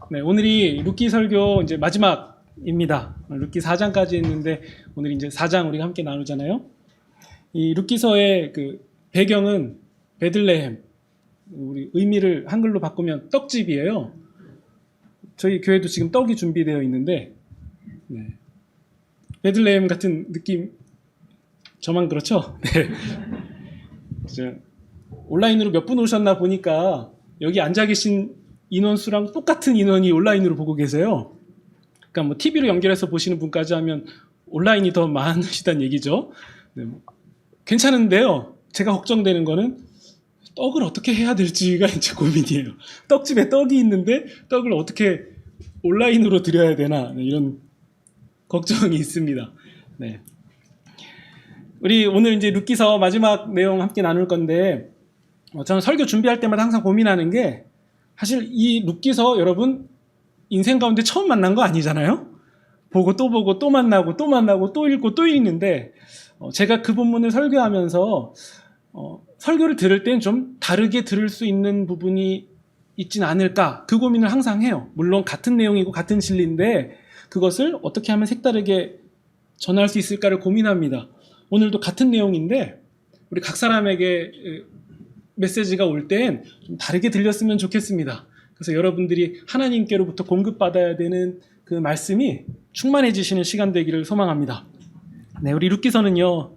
네, 오늘이 룻기 설교 이제 마지막입니다. 룻기 4장까지 했는데 오늘 이제 4장 우리가 함께 나누잖아요. 이 룻기서의 그 배경은 베들레헴, 우리 의미를 한글로 바꾸면 떡집이에요. 저희 교회도 지금 떡이 준비되어 있는데, 네. 베들레헴 같은 느낌, 저만 그렇죠? 네. 온라인으로 몇 분 오셨나 보니까 여기 앉아 계신 인원수랑 똑같은 인원이 온라인으로 보고 계세요. 그러니까 뭐 TV로 연결해서 보시는 분까지 하면 온라인이 더 많으시단 얘기죠. 네. 괜찮은데요. 제가 걱정되는 거는 떡을 어떻게 해야 될지가 이제 고민이에요. 떡집에 떡이 있는데 떡을 어떻게 온라인으로 드려야 되나, 네, 이런 걱정이 있습니다. 네. 우리 오늘 이제 룻기서 마지막 내용 함께 나눌 건데, 저는 설교 준비할 때마다 항상 고민하는 게, 사실 이 룻기서 여러분 인생 가운데 처음 만난 거 아니잖아요. 보고 또 만나고 또 만나고 또 읽고 또 읽는데, 제가 그 본문을 설교하면서 설교를 들을 땐 좀 다르게 들을 수 있는 부분이 있진 않을까, 그 고민을 항상 해요. 물론 같은 내용이고 같은 진리인데 그것을 어떻게 하면 색다르게 전할 수 있을까를 고민합니다. 오늘도 같은 내용인데 우리 각 사람에게 메시지가 올 땐 좀 다르게 들렸으면 좋겠습니다. 그래서 여러분들이 하나님께로부터 공급받아야 되는 그 말씀이 충만해지시는 시간 되기를 소망합니다. 네, 우리 룻기서는요,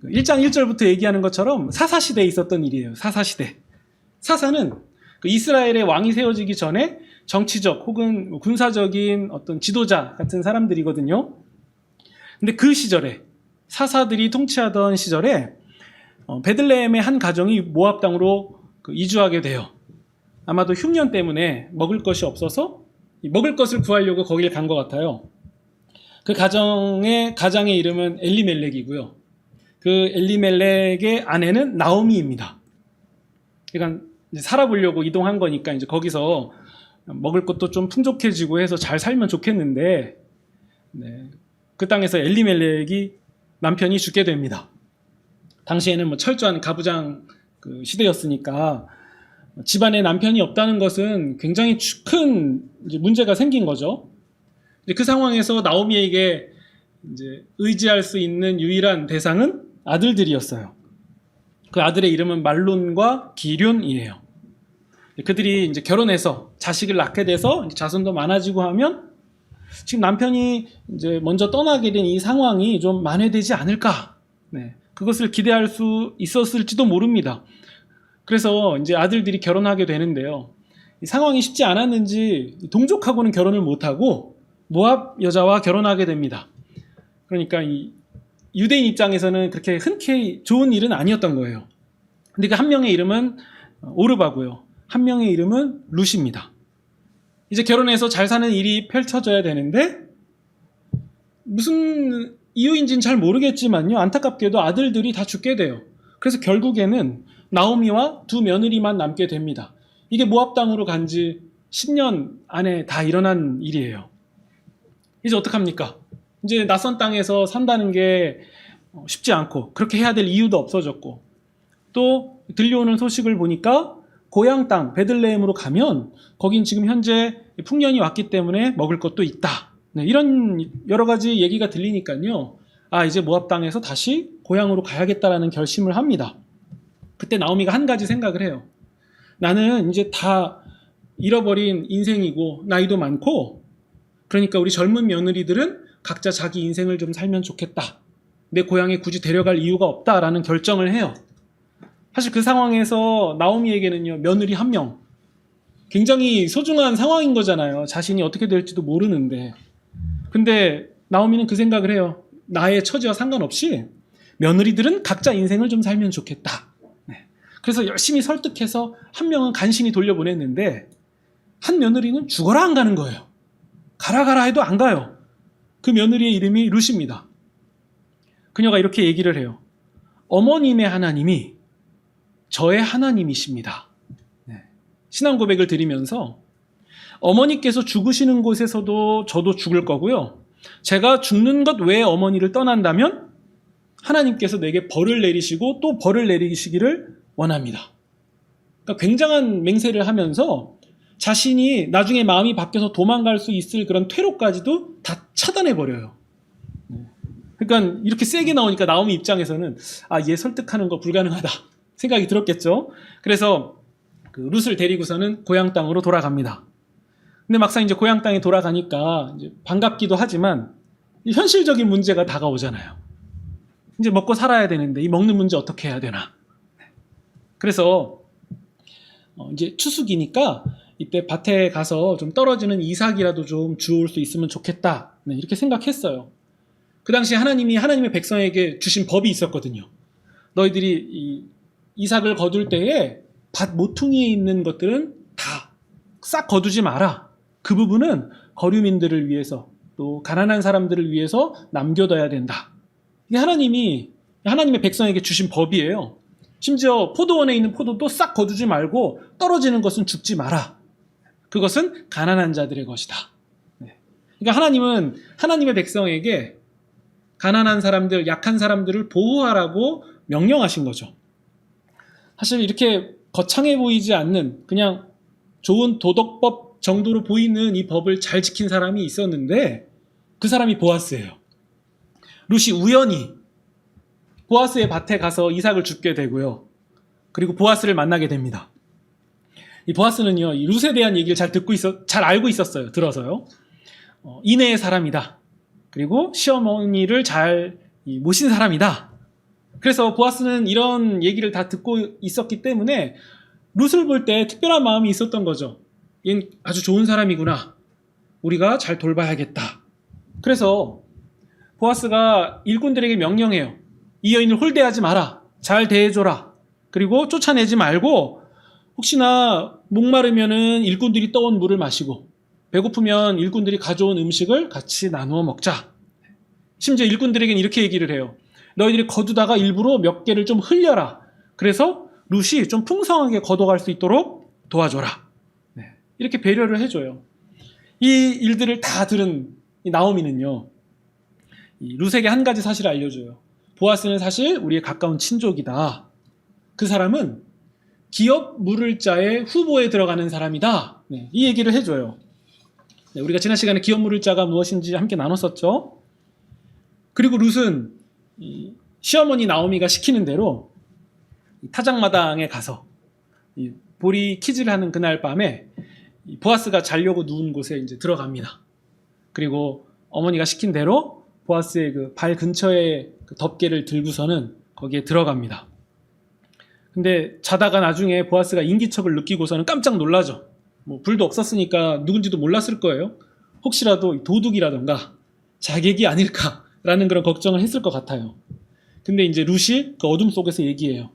1장 1절부터 얘기하는 것처럼 사사시대에 있었던 일이에요. 사사시대. 사사는 그 이스라엘의 왕이 세워지기 전에 정치적 혹은 군사적인 어떤 지도자 같은 사람들이거든요. 근데 그 시절에, 사사들이 통치하던 시절에 베들레헴의 한 가정이 모압 땅으로 이주하게 돼요. 아마도 흉년 때문에 먹을 것이 없어서 먹을 것을 구하려고 거길 간 것 같아요. 그 가장의 이름은 엘리멜렉이고요. 그 엘리멜렉의 아내는 나오미입니다. 그러니까 이제 살아보려고 이동한 거니까 이제 거기서 먹을 것도 좀 풍족해지고 해서 잘 살면 좋겠는데, 네, 그 땅에서 엘리멜렉이 남편이 죽게 됩니다. 당시에는 뭐 철저한 가부장 그 시대였으니까 집안에 남편이 없다는 것은 굉장히 큰 이제 문제가 생긴 거죠. 이제 그 상황에서 나오미에게 이제 의지할 수 있는 유일한 대상은 아들들이었어요. 그 아들의 이름은 말론과 기륜이에요. 그들이 이제 결혼해서 자식을 낳게 돼서 자손도 많아지고 하면 지금 남편이 이제 먼저 떠나게 된 이 상황이 좀 만회되지 않을까? 네, 그것을 기대할 수 있었을지도 모릅니다. 그래서 이제 아들들이 결혼하게 되는데요. 이 상황이 쉽지 않았는지 동족하고는 결혼을 못하고 모압 여자와 결혼하게 됩니다. 그러니까 이 유대인 입장에서는 그렇게 흔쾌히 좋은 일은 아니었던 거예요. 근데 그 한 명의 이름은 오르바고요. 한 명의 이름은 룻입니다. 이제 결혼해서 잘 사는 일이 펼쳐져야 되는데 무슨 이유인지는 잘 모르겠지만요, 안타깝게도 아들들이 다 죽게 돼요. 그래서 결국에는 나오미와 두 며느리만 남게 됩니다. 이게 모압 땅으로 간 지 10년 안에 다 일어난 일이에요. 이제 어떡합니까? 이제 낯선 땅에서 산다는 게 쉽지 않고 그렇게 해야 될 이유도 없어졌고, 또 들려오는 소식을 보니까 고향 땅 베들레헴으로 가면 거긴 지금 현재 풍년이 왔기 때문에 먹을 것도 있다. 네, 이런 여러 가지 얘기가 들리니까요, 이제 모압 땅에서 다시 고향으로 가야겠다라는 결심을 합니다. 그때 나오미가 한 가지 생각을 해요. 나는 이제 다 잃어버린 인생이고 나이도 많고, 그러니까 우리 젊은 며느리들은 각자 자기 인생을 좀 살면 좋겠다. 내 고향에 굳이 데려갈 이유가 없다라는 결정을 해요. 사실 그 상황에서 나오미에게는요, 며느리 한 명, 굉장히 소중한 상황인 거잖아요. 자신이 어떻게 될지도 모르는데. 근데 나오미는 그 생각을 해요. 나의 처지와 상관없이 며느리들은 각자 인생을 좀 살면 좋겠다. 네. 그래서 열심히 설득해서 한 명은 간신히 돌려보냈는데 한 며느리는 죽어라 안 가는 거예요. 가라 해도 안 가요. 그 며느리의 이름이 룻입니다. 그녀가 이렇게 얘기를 해요. 어머님의 하나님이 저의 하나님이십니다. 네. 신앙 고백을 드리면서 어머니께서 죽으시는 곳에서도 저도 죽을 거고요. 제가 죽는 것 외에 어머니를 떠난다면 하나님께서 내게 벌을 내리시고 또 벌을 내리시기를 원합니다. 그러니까 굉장한 맹세를 하면서 자신이 나중에 마음이 바뀌어서 도망갈 수 있을 그런 퇴로까지도 다 차단해 버려요. 그러니까 이렇게 세게 나오니까 나오미 입장에서는 얘 설득하는 거 불가능하다 생각이 들었겠죠. 그래서 그 룻을 데리고서는 고향 땅으로 돌아갑니다. 근데 막상 이제 고향 땅에 돌아가니까 이제 반갑기도 하지만 현실적인 문제가 다가오잖아요. 이제 먹고 살아야 되는데 이 먹는 문제 어떻게 해야 되나. 그래서 이제 추수기니까 이때 밭에 가서 좀 떨어지는 이삭이라도 좀 주울 수 있으면 좋겠다. 이렇게 생각했어요. 그 당시 하나님이 하나님의 백성에게 주신 법이 있었거든요. 너희들이 이 이삭을 거둘 때에 밭 모퉁이에 있는 것들은 다 싹 거두지 마라. 그 부분은 거류민들을 위해서 또 가난한 사람들을 위해서 남겨둬야 된다. 이게 하나님의 백성에게 주신 법이에요. 심지어 포도원에 있는 포도도 싹 거두지 말고 떨어지는 것은 줍지 마라. 그것은 가난한 자들의 것이다. 그러니까 하나님은 하나님의 백성에게 가난한 사람들, 약한 사람들을 보호하라고 명령하신 거죠. 사실 이렇게 거창해 보이지 않는 그냥 좋은 도덕법 정도로 보이는 이 법을 잘 지킨 사람이 있었는데 그 사람이 보아스예요. 룻이 우연히 보아스의 밭에 가서 이삭을 줍게 되고요. 그리고 보아스를 만나게 됩니다. 이 보아스는요, 이 룻에 대한 얘기를 잘 알고 있었어요. 들어서요. 이내의 사람이다. 그리고 시어머니를 잘 모신 사람이다. 그래서 보아스는 이런 얘기를 다 듣고 있었기 때문에 룻을 볼 때 특별한 마음이 있었던 거죠. 얘는 아주 좋은 사람이구나. 우리가 잘 돌봐야겠다. 그래서 보아스가 일꾼들에게 명령해요. 이 여인을 홀대하지 마라. 잘 대해줘라. 그리고 쫓아내지 말고 혹시나 목마르면은 일꾼들이 떠온 물을 마시고 배고프면 일꾼들이 가져온 음식을 같이 나누어 먹자. 심지어 일꾼들에게는 이렇게 얘기를 해요. 너희들이 거두다가 일부러 몇 개를 좀 흘려라. 그래서 룻이 좀 풍성하게 걷어갈 수 있도록 도와줘라. 이렇게 배려를 해줘요. 이 일들을 다 들은 이 나오미는요, 이 룻에게 한 가지 사실을 알려줘요. 보아스는 사실 우리의 가까운 친족이다. 그 사람은 기업 물을 자의 후보에 들어가는 사람이다. 이 얘기를 해줘요. 우리가 지난 시간에 기업 물을 자가 무엇인지 함께 나눴었죠. 그리고 룻은 시어머니 나오미가 시키는 대로 타작마당에 가서 보리 키즈를 하는 그날 밤에 보아스가 자려고 누운 곳에 이제 들어갑니다. 그리고 어머니가 시킨 대로 보아스의 그 발 근처에 그 덮개를 들고서는 거기에 들어갑니다. 근데 자다가 나중에 보아스가 인기척을 느끼고서는 깜짝 놀라죠. 불도 없었으니까 누군지도 몰랐을 거예요. 혹시라도 도둑이라던가 자객이 아닐까라는 그런 걱정을 했을 것 같아요. 근데 이제 룻이 그 어둠 속에서 얘기해요.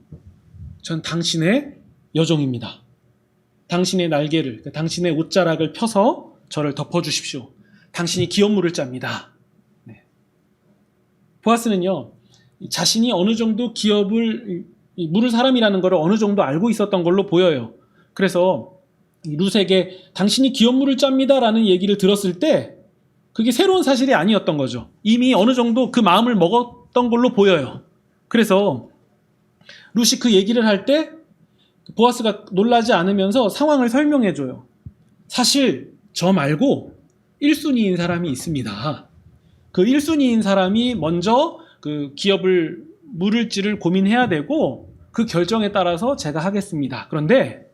전 당신의 여종입니다. 당신의 날개를, 당신의 옷자락을 펴서 저를 덮어주십시오. 당신이 기업 물을 자입니다. 보아스는요, 자신이 어느 정도 기업을 물을 사람이라는 걸 어느 정도 알고 있었던 걸로 보여요. 그래서 룻에게 당신이 기업 물을 짭니다라는 얘기를 들었을 때 그게 새로운 사실이 아니었던 거죠. 이미 어느 정도 그 마음을 먹었던 걸로 보여요. 그래서 룻이 그 얘기를 할 때 보아스가 놀라지 않으면서 상황을 설명해줘요. 사실 저 말고 1순위인 사람이 있습니다. 그 1순위인 사람이 먼저 그 기업을 물을지를 고민해야 되고 그 결정에 따라서 제가 하겠습니다. 그런데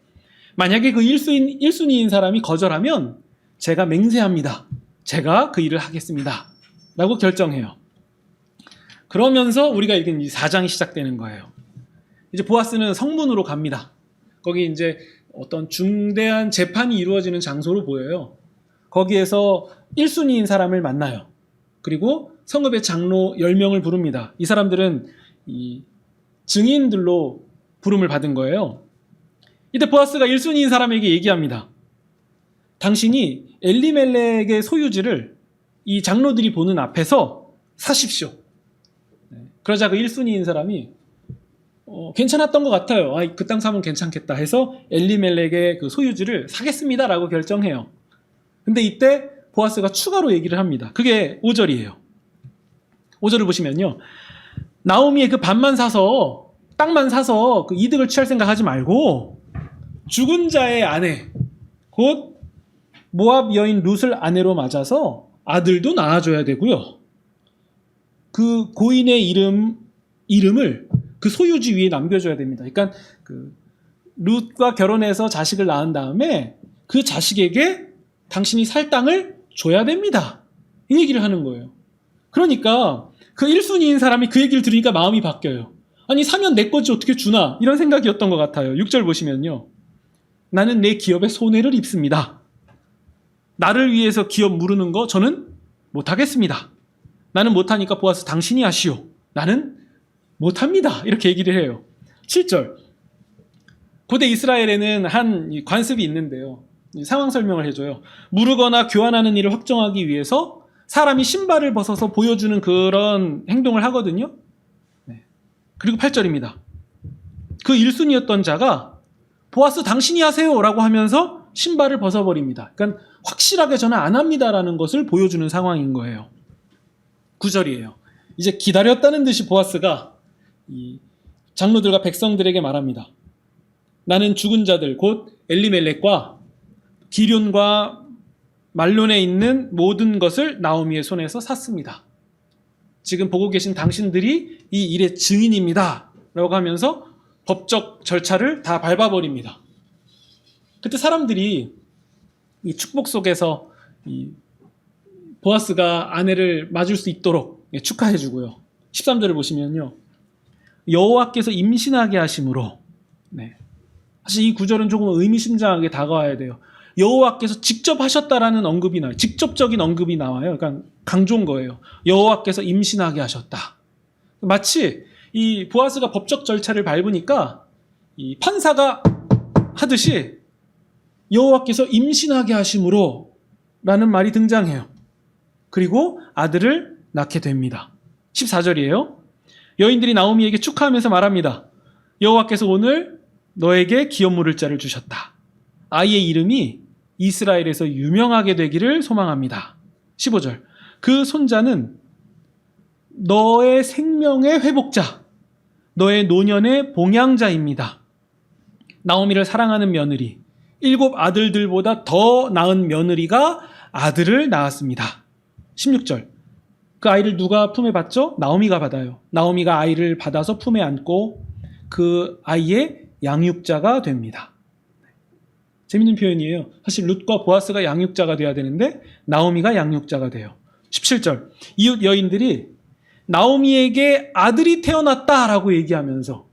만약에 그 1순위인 사람이 거절하면 제가 맹세합니다. 제가 그 일을 하겠습니다. 라고 결정해요. 그러면서 우리가 읽은 이 4장이 시작되는 거예요. 이제 보아스는 성문으로 갑니다. 거기 이제 어떤 중대한 재판이 이루어지는 장소로 보여요. 거기에서 1순위인 사람을 만나요. 그리고 성읍의 장로 10명을 부릅니다. 이 사람들은 이 증인들로 부름을 받은 거예요. 이때 보아스가 1순위인 사람에게 얘기합니다. 당신이 엘리멜렉의 소유지를 이 장로들이 보는 앞에서 사십시오. 그러자 그 1순위인 사람이 괜찮았던 것 같아요. 그 땅 사면 괜찮겠다 해서 엘리멜렉의 그 소유지를 사겠습니다라고 결정해요. 근데 이때 보아스가 추가로 얘기를 합니다. 그게 5절이에요. 5절을 보시면요. 나오미의 그 밭만 사서 땅만 사서 그 이득을 취할 생각하지 말고 죽은 자의 아내, 그 곧 모압 여인 룻을 아내로 맞아서 아들도 낳아줘야 되고요. 그 고인의 이름을 그 소유지 위에 남겨줘야 됩니다. 그러니까 그 룻과 결혼해서 자식을 낳은 다음에 그 자식에게 당신이 살 땅을 줘야 됩니다. 이 얘기를 하는 거예요. 그러니까 그 1순위인 사람이 그 얘기를 들으니까 마음이 바뀌어요. 아니 사면 내 거지 어떻게 주나 이런 생각이었던 것 같아요. 6절 보시면요. 나는 내 기업에 손해를 입습니다. 나를 위해서 기업 무르는 거 저는 못하겠습니다. 나는 못하니까 보아스 당신이 하시오. 나는 못합니다. 이렇게 얘기를 해요. 7절. 고대 이스라엘에는 한 관습이 있는데요. 상황 설명을 해줘요. 무르거나 교환하는 일을 확정하기 위해서 사람이 신발을 벗어서 보여주는 그런 행동을 하거든요. 네. 그리고 8절입니다. 그 1순위였던 자가 보아스 당신이 하세요 라고 하면서 신발을 벗어버립니다. 그러니까 확실하게 저는 안 합니다라는 것을 보여주는 상황인 거예요. 9절이에요. 이제 기다렸다는 듯이 보아스가 이 장로들과 백성들에게 말합니다. 나는 죽은 자들 곧 엘리멜렉과 기럨과 말론에 있는 모든 것을 나오미의 손에서 샀습니다. 지금 보고 계신 당신들이 이 일의 증인입니다. 라고 하면서 법적 절차를 다 밟아버립니다. 그때 사람들이 이 축복 속에서 이 보아스가 아내를 맞을 수 있도록 축하해 주고요. 13절을 보시면요. 여호와께서 임신하게 하심으로 네. 사실 이 구절은 조금 의미심장하게 다가와야 돼요. 여호와께서 직접 하셨다라는 언급이 나와요. 직접적인 언급이 나와요. 그러니까 강조인 거예요. 여호와께서 임신하게 하셨다. 마치 이 보아스가 법적 절차를 밟으니까 이 판사가 하듯이 여호와께서 임신하게 하심으로 라는 말이 등장해요. 그리고 아들을 낳게 됩니다. 14절이에요. 여인들이 나오미에게 축하하면서 말합니다. 여호와께서 오늘 너에게 기업 물을 자를 주셨다. 아이의 이름이 이스라엘에서 유명하게 되기를 소망합니다. 15절. 그 손자는 너의 생명의 회복자, 너의 노년의 봉양자입니다. 나오미를 사랑하는 며느리, 7 아들들보다 더 나은 며느리가 아들을 낳았습니다. 16절. 그 아이를 누가 품에 받죠? 나오미가 받아요. 나오미가 아이를 받아서 품에 안고 그 아이의 양육자가 됩니다. 재밌는 표현이에요. 사실 룻과 보아스가 양육자가 돼야 되는데 나오미가 양육자가 돼요. 17절. 이웃 여인들이 나오미에게 아들이 태어났다라고 얘기하면서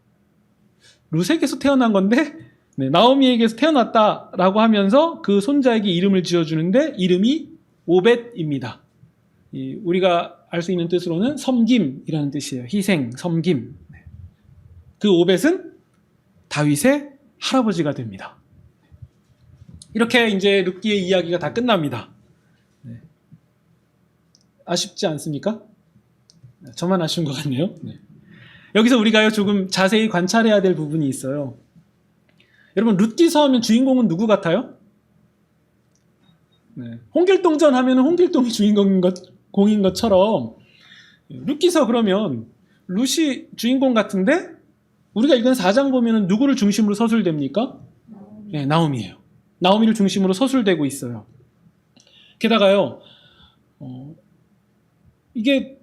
룻에게서 태어난 건데 나오미에게서 태어났다라고 하면서 그 손자에게 이름을 지어주는데 이름이 오벳입니다. 우리가 알 수 있는 뜻으로는 섬김이라는 뜻이에요. 희생, 섬김. 그 오벳은 다윗의 할아버지가 됩니다. 이렇게 이제 룻기의 이야기가 다 끝납니다. 아쉽지 않습니까? 저만 아쉬운 것 같네요. 여기서 우리가 조금 자세히 관찰해야 될 부분이 있어요. 여러분 룻기서 하면 주인공은 누구 같아요? 홍길동전 하면 홍길동이 주인공인 것처럼 룻기서 그러면 룻이 주인공 같은데 우리가 읽은 4장 보면 누구를 중심으로 서술됩니까? 네, 나오미예요. 나오미를 중심으로 서술되고 있어요. 게다가요, 이게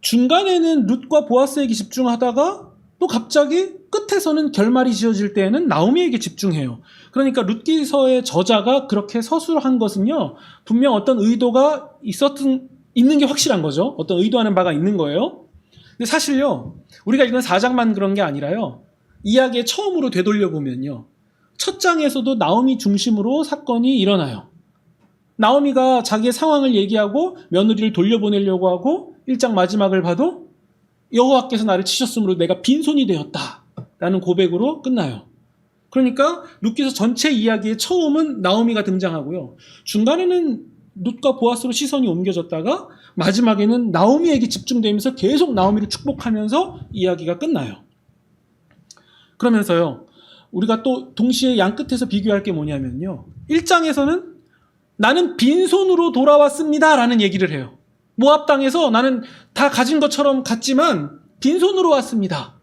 중간에는 룻과 보아스에게 집중하다가 또 갑자기 끝에서는 결말이 지어질 때에는 나오미에게 집중해요. 그러니까 룻기서의 저자가 그렇게 서술한 것은요, 분명 어떤 의도가 있는 게 확실한 거죠. 어떤 의도하는 바가 있는 거예요. 근데 사실요, 우리가 읽은 4장만 그런 게 아니라요, 이야기의 처음으로 되돌려보면요, 첫 장에서도 나오미 중심으로 사건이 일어나요. 나오미가 자기의 상황을 얘기하고 며느리를 돌려보내려고 하고 1장 마지막을 봐도 여호와께서 나를 치셨으므로 내가 빈손이 되었다라는 고백으로 끝나요. 그러니까 룻기서 전체 이야기의 처음은 나오미가 등장하고요. 중간에는 룻과 보아스로 시선이 옮겨졌다가 마지막에는 나오미에게 집중되면서 계속 나오미를 축복하면서 이야기가 끝나요. 그러면서요, 우리가 또 동시에 양 끝에서 비교할 게 뭐냐면요, 1장에서는 나는 빈손으로 돌아왔습니다 라는 얘기를 해요. 모압 땅에서 나는 다 가진 것처럼 갔지만 빈손으로 왔습니다.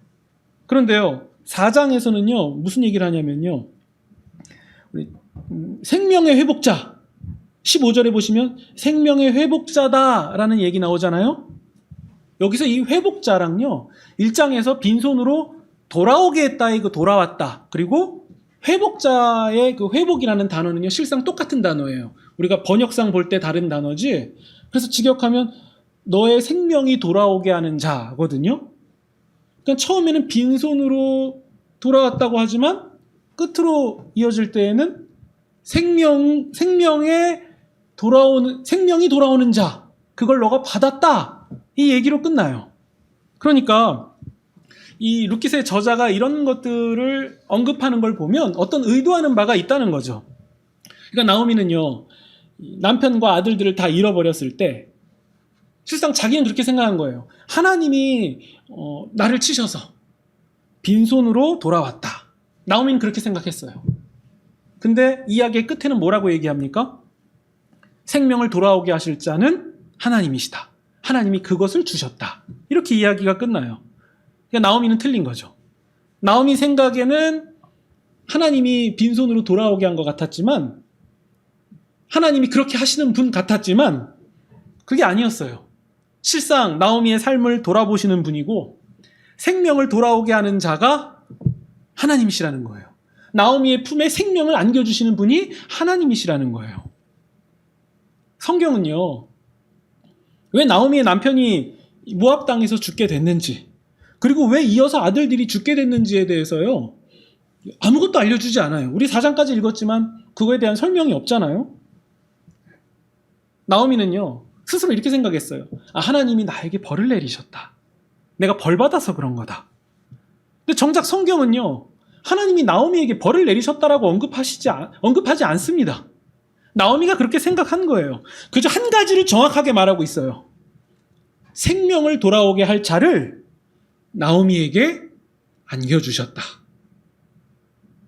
그런데요, 4장에서는요 무슨 얘기를 하냐면요, 우리 생명의 회복자. 15절에 보시면 생명의 회복자다라는 얘기 나오잖아요. 여기서 이 회복자랑요, 1장에서 빈손으로 돌아오게 했다의 그 돌아왔다. 그리고 회복자의 그 회복이라는 단어는요, 실상 똑같은 단어예요. 우리가 번역상 볼 때 다른 단어지. 그래서 직역하면 너의 생명이 돌아오게 하는 자거든요. 그러니까 처음에는 빈손으로 돌아왔다고 하지만 끝으로 이어질 때에는 생명이 돌아오는 자, 그걸 너가 받았다. 이 얘기로 끝나요. 그러니까 이 루키스의 저자가 이런 것들을 언급하는 걸 보면 어떤 의도하는 바가 있다는 거죠. 그러니까 나오미는요, 남편과 아들들을 다 잃어버렸을 때 실상 자기는 그렇게 생각한 거예요. 하나님이 나를 치셔서 빈손으로 돌아왔다. 나오미는 그렇게 생각했어요. 근데 이야기의 끝에는 뭐라고 얘기합니까? 생명을 돌아오게 하실 자는 하나님이시다. 하나님이 그것을 주셨다. 이렇게 이야기가 끝나요. 그러니까 나오미는 틀린 거죠. 나오미 생각에는 하나님이 빈손으로 돌아오게 한 것 같았지만, 하나님이 그렇게 하시는 분 같았지만 그게 아니었어요. 실상 나오미의 삶을 돌아보시는 분이고 생명을 돌아오게 하는 자가 하나님이시라는 거예요. 나오미의 품에 생명을 안겨주시는 분이 하나님이시라는 거예요. 성경은요, 왜 나오미의 남편이 모압 땅에서 죽게 됐는지, 그리고 왜 이어서 아들들이 죽게 됐는지에 대해서요, 아무것도 알려주지 않아요. 우리 4장까지 읽었지만 그거에 대한 설명이 없잖아요. 나오미는요, 스스로 이렇게 생각했어요. 하나님이 나에게 벌을 내리셨다. 내가 벌 받아서 그런 거다. 근데 정작 성경은요, 하나님이 나오미에게 벌을 내리셨다라고 언급하지 않습니다. 나오미가 그렇게 생각한 거예요. 그저 한 가지를 정확하게 말하고 있어요. 생명을 돌아오게 할 자를 나오미에게 안겨주셨다.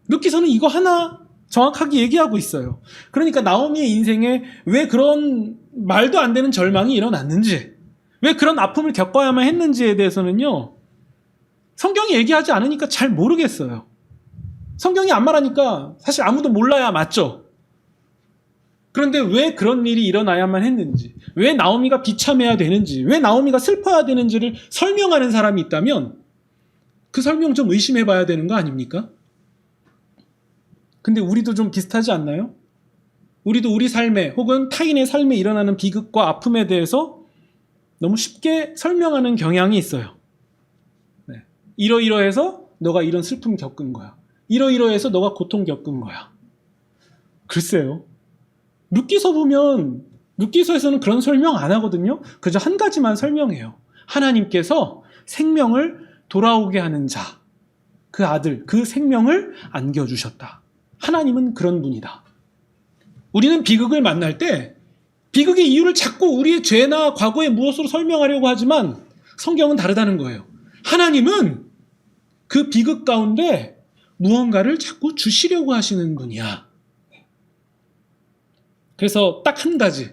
루키서는 이거 하나 정확하게 얘기하고 있어요. 그러니까 나오미의 인생에 왜 그런 말도 안 되는 절망이 일어났는지, 왜 그런 아픔을 겪어야만 했는지에 대해서는요, 성경이 얘기하지 않으니까 잘 모르겠어요. 성경이 안 말하니까 사실 아무도 몰라야 맞죠? 그런데 왜 그런 일이 일어나야만 했는지, 왜 나오미가 비참해야 되는지, 왜 나오미가 슬퍼야 되는지를 설명하는 사람이 있다면 그 설명 좀 의심해 봐야 되는 거 아닙니까? 근데 우리도 좀 비슷하지 않나요? 우리도 우리 삶에 혹은 타인의 삶에 일어나는 비극과 아픔에 대해서 너무 쉽게 설명하는 경향이 있어요. 네. 이러이러해서 너가 이런 슬픔 겪은 거야. 이러이러해서 너가 고통 겪은 거야. 글쎄요. 루키서 보면 루키서에서는 그런 설명 안 하거든요. 그저 한 가지만 설명해요. 하나님께서 생명을 돌아오게 하는 자, 그 아들, 그 생명을 안겨주셨다. 하나님은 그런 분이다. 우리는 비극을 만날 때 비극의 이유를 자꾸 우리의 죄나 과거의 무엇으로 설명하려고 하지만 성경은 다르다는 거예요. 하나님은 그 비극 가운데 무언가를 자꾸 주시려고 하시는 분이야. 그래서 딱 한 가지.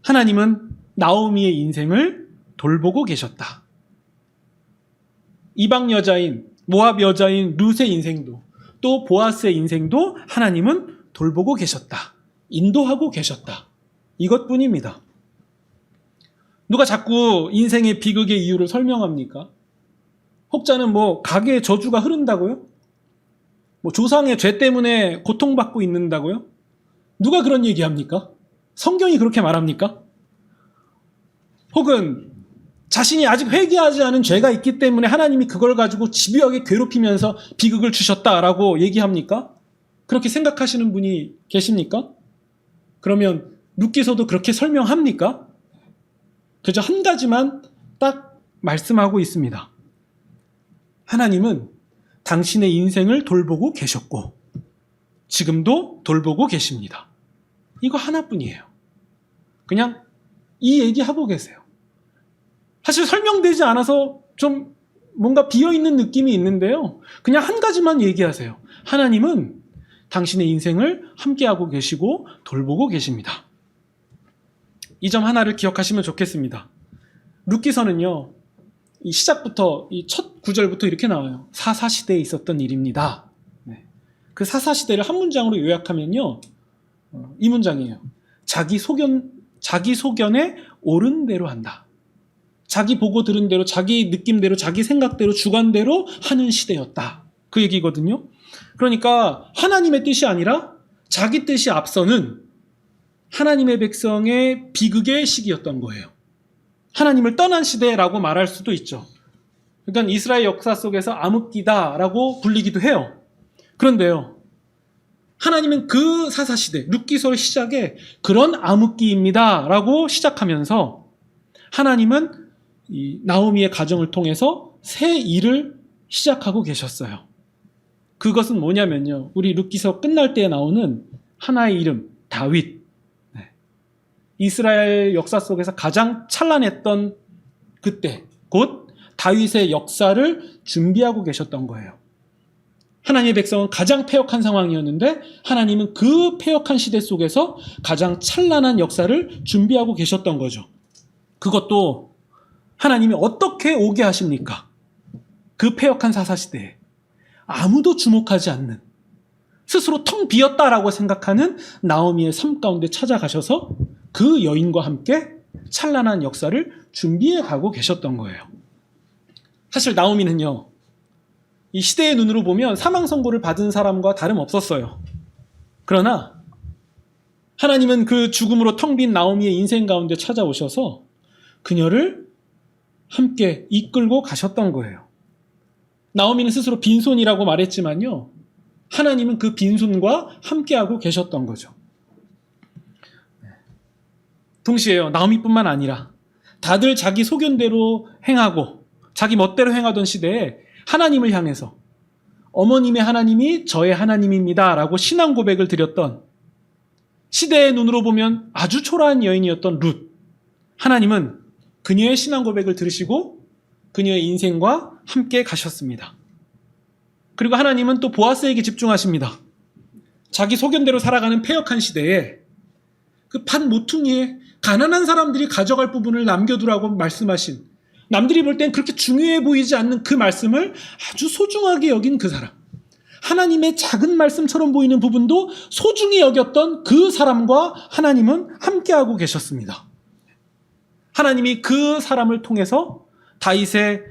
하나님은 나오미의 인생을 돌보고 계셨다. 이방 여자인, 모압 여자인 룻의 인생도, 또 보아스의 인생도 하나님은 돌보고 계셨다. 인도하고 계셨다. 이것뿐입니다. 누가 자꾸 인생의 비극의 이유를 설명합니까? 혹자는 가게에 저주가 흐른다고요? 조상의 죄 때문에 고통받고 있는다고요? 누가 그런 얘기합니까? 성경이 그렇게 말합니까? 혹은 자신이 아직 회개하지 않은 죄가 있기 때문에 하나님이 그걸 가지고 집요하게 괴롭히면서 비극을 주셨다라고 얘기합니까? 그렇게 생각하시는 분이 계십니까? 그러면 루키서도 그렇게 설명합니까? 그저 한 가지만 딱 말씀하고 있습니다. 하나님은 당신의 인생을 돌보고 계셨고 지금도 돌보고 계십니다. 이거 하나뿐이에요. 그냥 이 얘기하고 계세요. 사실 설명되지 않아서 좀 뭔가 비어있는 느낌이 있는데요. 그냥 한 가지만 얘기하세요. 하나님은 당신의 인생을 함께하고 계시고 돌보고 계십니다. 이 점 하나를 기억하시면 좋겠습니다. 룻기서는요, 이 첫 구절부터 이렇게 나와요. 사사시대에 있었던 일입니다. 네. 그 사사시대를 한 문장으로 요약하면요. 이 문장이에요. 자기 소견에 옳은 대로 한다. 자기 보고 들은 대로, 자기 느낌대로, 자기 생각대로, 주관대로 하는 시대였다. 그 얘기거든요. 그러니까 하나님의 뜻이 아니라 자기 뜻이 앞서는 하나님의 백성의 비극의 시기였던 거예요. 하나님을 떠난 시대라고 말할 수도 있죠. 그러니까 이스라엘 역사 속에서 암흑기다라고 불리기도 해요. 그런데요, 하나님은 그 사사시대, 룻기서의 시작에 그런 암흑기입니다라고 시작하면서 하나님은 이 나오미의 가정을 통해서 새 일을 시작하고 계셨어요. 그것은 뭐냐면요, 우리 룻기서 끝날 때에 나오는 하나의 이름, 다윗. 이스라엘 역사 속에서 가장 찬란했던 그때, 곧 다윗의 역사를 준비하고 계셨던 거예요. 하나님의 백성은 가장 패역한 상황이었는데 하나님은 그 패역한 시대 속에서 가장 찬란한 역사를 준비하고 계셨던 거죠. 그것도 하나님이 어떻게 오게 하십니까? 그 패역한 사사시대에 아무도 주목하지 않는, 스스로 텅 비었다라고 생각하는 나오미의 삶 가운데 찾아가셔서 그 여인과 함께 찬란한 역사를 준비해 가고 계셨던 거예요. 사실 나오미는요, 이 시대의 눈으로 보면 사망 선고를 받은 사람과 다름없었어요. 그러나 하나님은 그 죽음으로 텅 빈 나오미의 인생 가운데 찾아오셔서 그녀를 함께 이끌고 가셨던 거예요. 나오미는 스스로 빈손이라고 말했지만요, 하나님은 그 빈손과 함께하고 계셨던 거죠. 동시에요, 나오미뿐만 아니라 다들 자기 소견대로 행하고 자기 멋대로 행하던 시대에 하나님을 향해서 어머님의 하나님이 저의 하나님입니다 라고 신앙 고백을 드렸던, 시대의 눈으로 보면 아주 초라한 여인이었던 룻, 하나님은 그녀의 신앙 고백을 들으시고 그녀의 인생과 함께 가셨습니다. 그리고 하나님은 또 보아스에게 집중하십니다. 자기 소견대로 살아가는 패역한 시대에 그 밭 모퉁이에 가난한 사람들이 가져갈 부분을 남겨두라고 말씀하신, 남들이 볼 땐 그렇게 중요해 보이지 않는 그 말씀을 아주 소중하게 여긴 그 사람, 하나님의 작은 말씀처럼 보이는 부분도 소중히 여겼던 그 사람과 하나님은 함께하고 계셨습니다. 하나님이 그 사람을 통해서 다윗의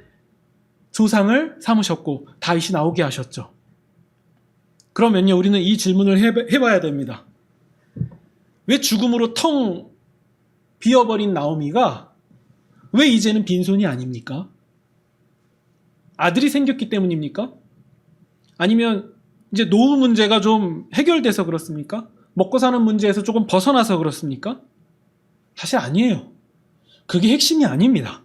조상을 삼으셨고 다윗이 나오게 하셨죠. 그러면요, 우리는 이 질문을 해봐야 됩니다. 왜 죽음으로 텅 비어버린 나오미가 왜 이제는 빈손이 아닙니까? 아들이 생겼기 때문입니까? 아니면 이제 노후 문제가 좀 해결돼서 그렇습니까? 먹고 사는 문제에서 조금 벗어나서 그렇습니까? 사실 아니에요. 그게 핵심이 아닙니다.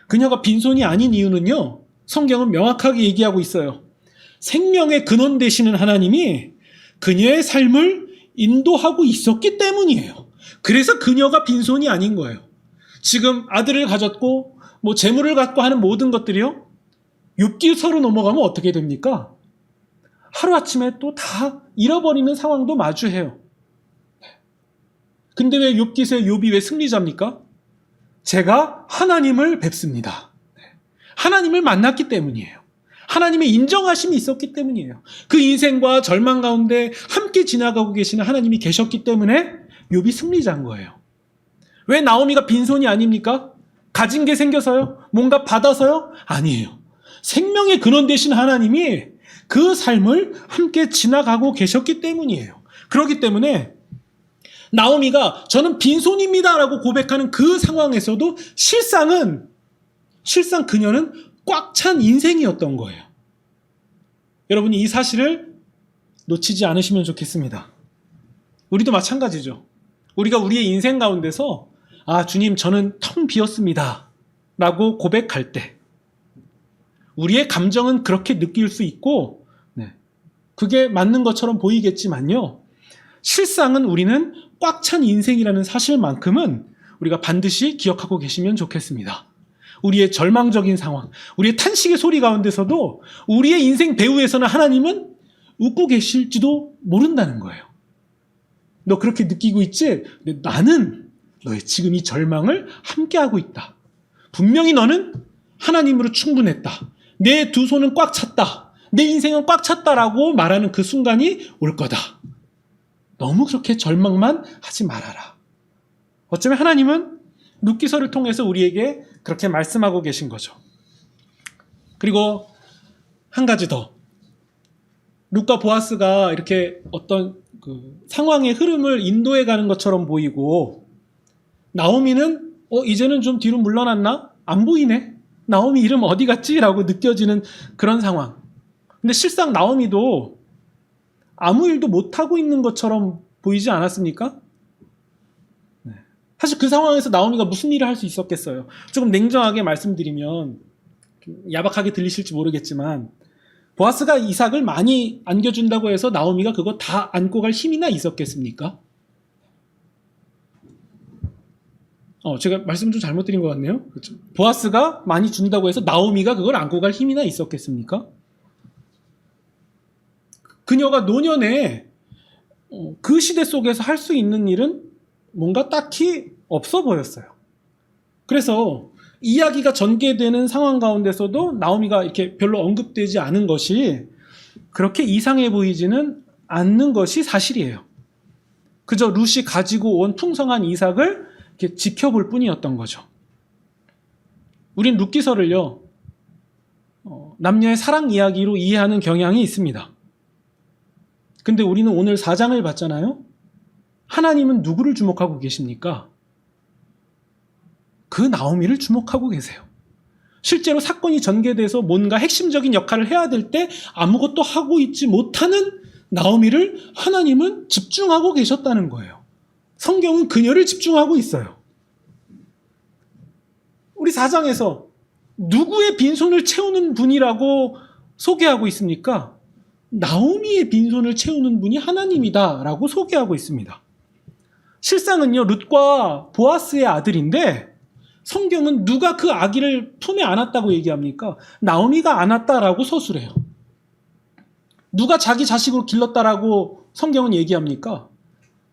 그녀가 빈손이 아닌 이유는요, 성경은 명확하게 얘기하고 있어요. 생명의 근원 되시는 하나님이 그녀의 삶을 인도하고 있었기 때문이에요. 그래서 그녀가 빈손이 아닌 거예요. 지금 아들을 가졌고 뭐 재물을 갖고 하는 모든 것들이요, 욥기서로 넘어가면 어떻게 됩니까? 하루아침에 또 다 잃어버리는 상황도 마주해요. 근데 왜 욥기서의 욥이 왜 승리자입니까? 제가 하나님을 뵙습니다. 하나님을 만났기 때문이에요. 하나님의 인정하심이 있었기 때문이에요. 그 인생과 절망 가운데 함께 지나가고 계시는 하나님이 계셨기 때문에 욥이 승리자인 거예요. 왜 나오미가 빈손이 아닙니까? 가진 게 생겨서요? 뭔가 받아서요? 아니에요. 생명의 근원 되신 하나님이 그 삶을 함께 지나가고 계셨기 때문이에요. 그렇기 때문에 나오미가 저는 빈손입니다 라고 고백하는 그 상황에서도 실상 그녀는 꽉 찬 인생이었던 거예요. 여러분이 이 사실을 놓치지 않으시면 좋겠습니다. 우리도 마찬가지죠. 우리가 우리의 인생 가운데서 주님, 저는 텅 비었습니다 라고 고백할 때 우리의 감정은 그렇게 느낄 수 있고, 그게 맞는 것처럼 보이겠지만요, 실상은 우리는 꽉 찬 인생이라는 사실만큼은 우리가 반드시 기억하고 계시면 좋겠습니다. 우리의 절망적인 상황, 우리의 탄식의 소리 가운데서도 우리의 인생 배후에서는 하나님은 웃고 계실지도 모른다는 거예요. 너 그렇게 느끼고 있지? 근데 나는 너의 지금 이 절망을 함께하고 있다. 분명히 너는 하나님으로 충분했다. 내 두 손은 꽉 찼다. 내 인생은 꽉 찼다라고 말하는 그 순간이 올 거다. 너무 그렇게 절망만 하지 말아라. 어쩌면 하나님은 룻기서를 통해서 우리에게 그렇게 말씀하고 계신 거죠. 그리고 한 가지 더. 룻과 보아스가 이렇게 어떤 그 상황의 흐름을 인도해 가는 것처럼 보이고, 나오미는 이제는 좀 뒤로 물러났나? 안 보이네. 나오미 이름 어디 갔지? 라고 느껴지는 그런 상황. 근데 실상 나오미도 아무 일도 못하고 있는 것처럼 보이지 않았습니까? 네. 사실 그 상황에서 나오미가 무슨 일을 할 수 있었겠어요? 조금 냉정하게 말씀드리면 야박하게 들리실지 모르겠지만, 보아스가 이삭을 많이 안겨준다고 해서 나오미가 그거 다 안고 갈 힘이나 있었겠습니까? 제가 말씀 좀 잘못 드린 것 같네요. 그렇죠? 보아스가 많이 준다고 해서 나오미가 그걸 안고 갈 힘이나 있었겠습니까? 그녀가 노년에 그 시대 속에서 할 수 있는 일은 뭔가 딱히 없어 보였어요. 그래서 이야기가 전개되는 상황 가운데서도 나오미가 이렇게 별로 언급되지 않은 것이 그렇게 이상해 보이지는 않는 것이 사실이에요. 그저 룻이 가지고 온 풍성한 이삭을 이렇게 지켜볼 뿐이었던 거죠. 우린 룻기서를요, 남녀의 사랑 이야기로 이해하는 경향이 있습니다. 근데 우리는 오늘 4장을 봤잖아요. 하나님은 누구를 주목하고 계십니까? 그 나오미를 주목하고 계세요. 실제로 사건이 전개돼서 뭔가 핵심적인 역할을 해야 될 때 아무것도 하고 있지 못하는 나오미를 하나님은 집중하고 계셨다는 거예요. 성경은 그녀를 집중하고 있어요. 우리 4장에서 누구의 빈손을 채우는 분이라고 소개하고 있습니까? 나오미의 빈손을 채우는 분이 하나님이다라고 소개하고 있습니다. 실상은요, 룻과 보아스의 아들인데 성경은 누가 그 아기를 품에 안았다고 얘기합니까? 나오미가 안았다라고 서술해요. 누가 자기 자식으로 길렀다라고 성경은 얘기합니까?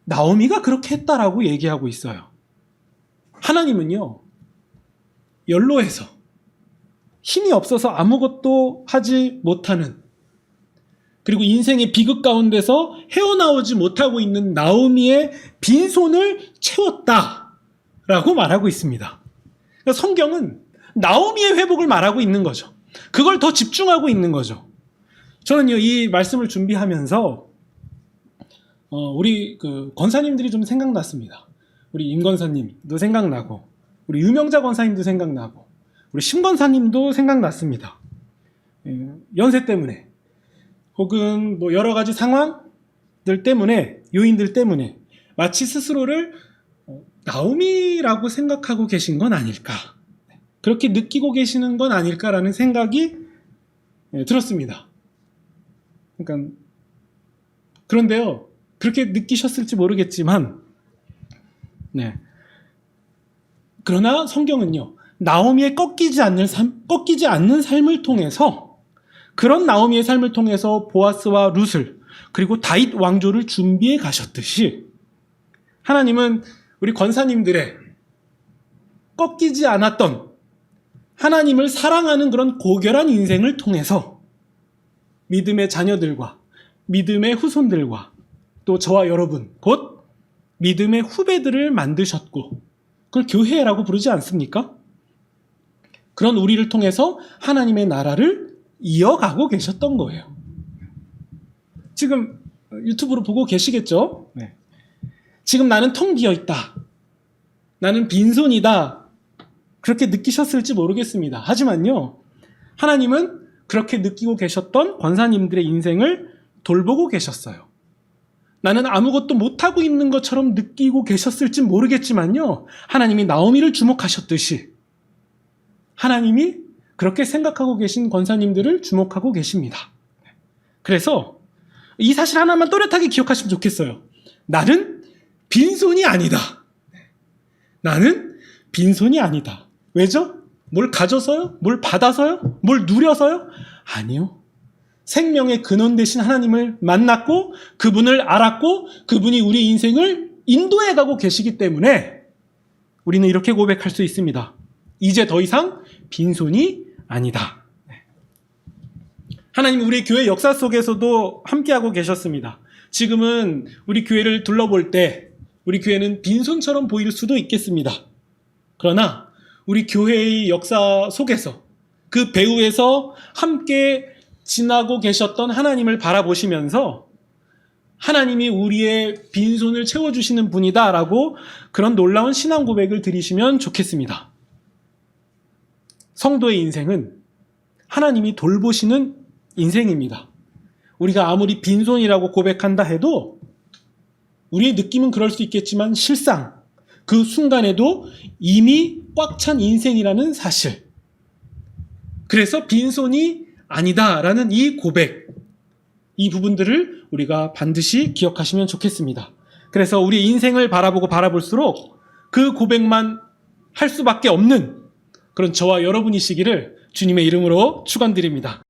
나오미가 그렇게 했다라고 얘기하고 있어요. 하나님은요, 연로해서 힘이 없어서 아무것도 하지 못하는, 그리고 인생의 비극 가운데서 헤어나오지 못하고 있는 나오미의 빈손을 채웠다라고 말하고 있습니다. 그러니까 성경은 나오미의 회복을 말하고 있는 거죠. 그걸 더 집중하고 있는 거죠. 저는요, 이 말씀을 준비하면서 우리 그 권사님들이 좀 생각났습니다. 우리 임 권사님도 생각나고, 우리 유명자 권사님도 생각나고, 우리 심 권사님도 생각났습니다. 연세 때문에, 혹은 뭐 여러 가지 상황들 때문에, 요인들 때문에 마치 스스로를 나오미라고 생각하고 계신 건 아닐까, 그렇게 느끼고 계시는 건 아닐까라는 생각이 들었습니다. 그러니까 그런데요, 그렇게 느끼셨을지 모르겠지만, 네. 그러나 성경은요, 나오미의 꺾이지 않는 삶을 통해서, 그런 나오미의 삶을 통해서 보아스와 룻을, 그리고 다윗 왕조를 준비해 가셨듯이, 하나님은 우리 권사님들의 꺾이지 않았던 하나님을 사랑하는 그런 고결한 인생을 통해서 믿음의 자녀들과 믿음의 후손들과 또 저와 여러분, 곧 믿음의 후배들을 만드셨고, 그걸 교회라고 부르지 않습니까? 그런 우리를 통해서 하나님의 나라를 이어가고 계셨던 거예요. 지금 유튜브로 보고 계시겠죠? 네. 지금 나는 텅 비어 있다, 나는 빈손이다, 그렇게 느끼셨을지 모르겠습니다. 하지만요, 하나님은 그렇게 느끼고 계셨던 권사님들의 인생을 돌보고 계셨어요. 나는 아무것도 못하고 있는 것처럼 느끼고 계셨을지 모르겠지만요, 하나님이 나오미를 주목하셨듯이 하나님이 그렇게 생각하고 계신 권사님들을 주목하고 계십니다. 그래서 이 사실 하나만 또렷하게 기억하시면 좋겠어요. 나는 빈손이 아니다. 나는 빈손이 아니다. 왜죠? 뭘 가져서요? 뭘 받아서요? 뭘 누려서요? 아니요. 생명의 근원 되신 하나님을 만났고, 그분을 알았고, 그분이 우리 인생을 인도해 가고 계시기 때문에 우리는 이렇게 고백할 수 있습니다. 이제 더 이상 빈손이 아니다. 하나님 우리 교회 역사 속에서도 함께하고 계셨습니다. 지금은 우리 교회를 둘러볼 때 우리 교회는 빈손처럼 보일 수도 있겠습니다. 그러나 우리 교회의 역사 속에서 그 배후에서 함께 지나고 계셨던 하나님을 바라보시면서 하나님이 우리의 빈손을 채워주시는 분이다라고 그런 놀라운 신앙 고백을 드리시면 좋겠습니다. 성도의 인생은 하나님이 돌보시는 인생입니다. 우리가 아무리 빈손이라고 고백한다 해도 우리의 느낌은 그럴 수 있겠지만 실상 그 순간에도 이미 꽉 찬 인생이라는 사실. 그래서 빈손이 아니다라는 이 고백, 이 부분들을 우리가 반드시 기억하시면 좋겠습니다. 그래서 우리 인생을 바라볼수록 그 고백만 할 수밖에 없는 그런 저와 여러분이시기를 주님의 이름으로 축원드립니다.